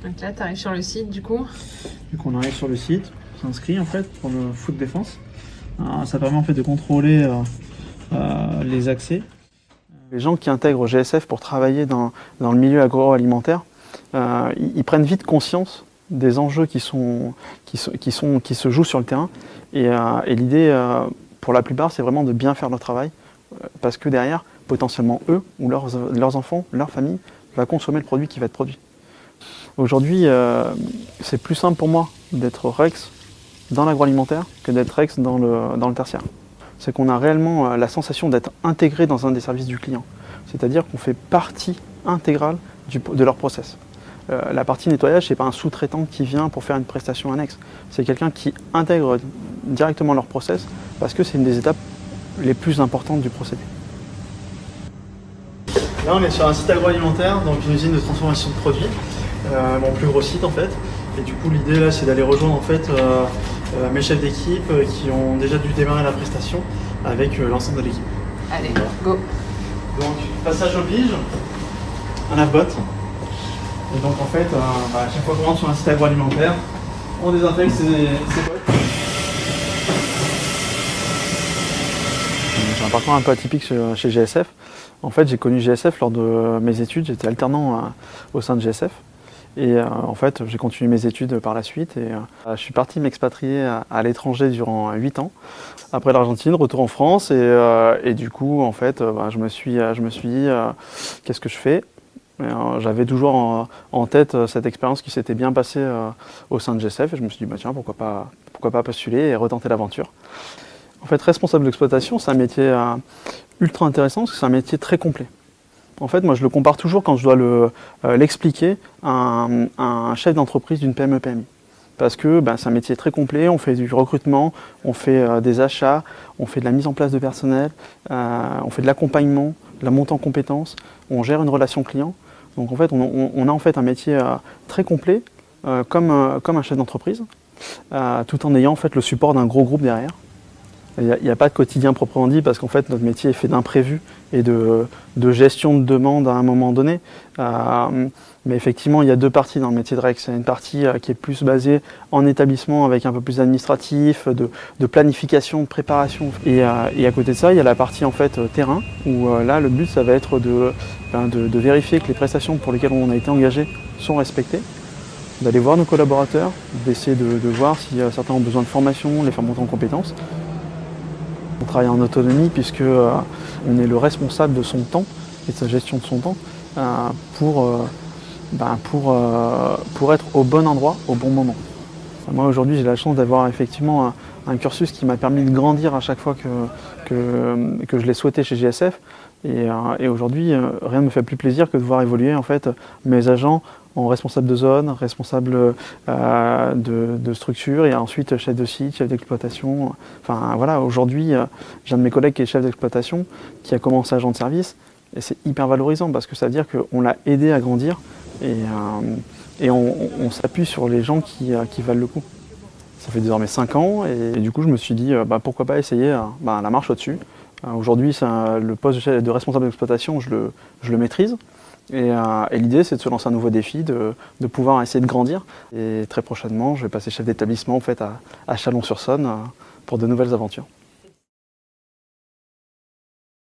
Donc là, tu arrives sur le site du coup. Donc on arrive sur le site, on s'inscrit en fait pour le foot défense. Ça permet en fait de contrôler les accès. Les gens qui intègrent GSF pour travailler dans le milieu agroalimentaire, ils prennent vite conscience des enjeux qui se jouent sur le terrain. Et l'idée, pour la plupart, c'est vraiment de bien faire leur travail, parce que derrière, potentiellement eux ou leurs enfants, leur famille, va consommer le produit qui va être produit. Aujourd'hui, c'est plus simple pour moi d'être Rex dans l'agroalimentaire que d'être Rex dans le tertiaire. C'est qu'on a réellement la sensation d'être intégré dans un des services du client. C'est-à-dire qu'on fait partie intégrale de leur process. La partie nettoyage, ce n'est pas un sous-traitant qui vient pour faire une prestation annexe. C'est quelqu'un qui intègre directement leur process parce que c'est une des étapes les plus importantes du procédé. Là, on est sur un site agroalimentaire, donc une usine de transformation de produits, mon plus gros site en fait. Et du coup, l'idée là, c'est d'aller rejoindre en fait mes chefs d'équipe qui ont déjà dû démarrer la prestation avec l'ensemble de l'équipe. Allez, go. Donc, passage oblige, un lave-botte. Et donc en fait, à chaque fois qu'on rentre sur un site agroalimentaire, on désinfecte ses bottes. J'ai un parcours un peu atypique chez GSF. En fait, j'ai connu GSF lors de mes études, j'étais alternant au sein de GSF. Et en fait, j'ai continué mes études par la suite et je suis parti m'expatrier à l'étranger durant 8 ans. Après l'Argentine, retour en France et du coup, en fait, je me suis dit, qu'est-ce que je fais ? J'avais toujours en tête cette expérience qui s'était bien passée au sein de GSF et je me suis dit, tiens, pourquoi pas postuler et retenter l'aventure. En fait, responsable d'exploitation, c'est un métier ultra intéressant parce que c'est un métier très complet. En fait, moi, je le compare toujours quand je dois l'expliquer à un chef d'entreprise d'une PME-PMI. Parce que c'est un métier très complet, on fait du recrutement, on fait des achats, on fait de la mise en place de personnel, on fait de l'accompagnement, de la montée en compétences, on gère une relation client. Donc en fait, on a en fait un métier très complet, comme un chef d'entreprise, tout en ayant en fait le support d'un gros groupe derrière. Il n'y a pas de quotidien proprement dit parce qu'en fait notre métier est fait d'imprévus et de gestion de demande à un moment donné. Mais effectivement, il y a deux parties dans le métier de Rex. Il y a une partie qui est plus basée en établissement avec un peu plus d'administratif, de planification, de préparation. Et à côté de ça, il y a la partie en fait terrain où là le but ça va être de vérifier que les prestations pour lesquelles on a été engagé sont respectées, d'aller voir nos collaborateurs, d'essayer de voir si certains ont besoin de formation, les faire monter en compétences. On travaille en autonomie puisque on est le responsable de son temps et de sa gestion de son temps pour être au bon endroit, au bon moment. Moi aujourd'hui j'ai la chance d'avoir effectivement un cursus qui m'a permis de grandir à chaque fois que je l'ai souhaité chez GSF. Et aujourd'hui, rien ne me fait plus plaisir que de voir évoluer en fait mes agents en responsable de zone, responsable de structure et ensuite chef de site, chef d'exploitation. Enfin voilà, aujourd'hui, j'ai un de mes collègues qui est chef d'exploitation, qui a commencé agent de service et c'est hyper valorisant parce que ça veut dire qu'on l'a aidé à grandir et on s'appuie sur les gens qui valent le coup. Ça fait désormais 5 ans et du coup je me suis dit pourquoi pas essayer la marche au-dessus. Aujourd'hui, le poste de responsable d'exploitation, je le maîtrise. Et l'idée, c'est de se lancer un nouveau défi, de pouvoir essayer de grandir. Et très prochainement, je vais passer chef d'établissement en fait, à Chalon-sur-Saône pour de nouvelles aventures.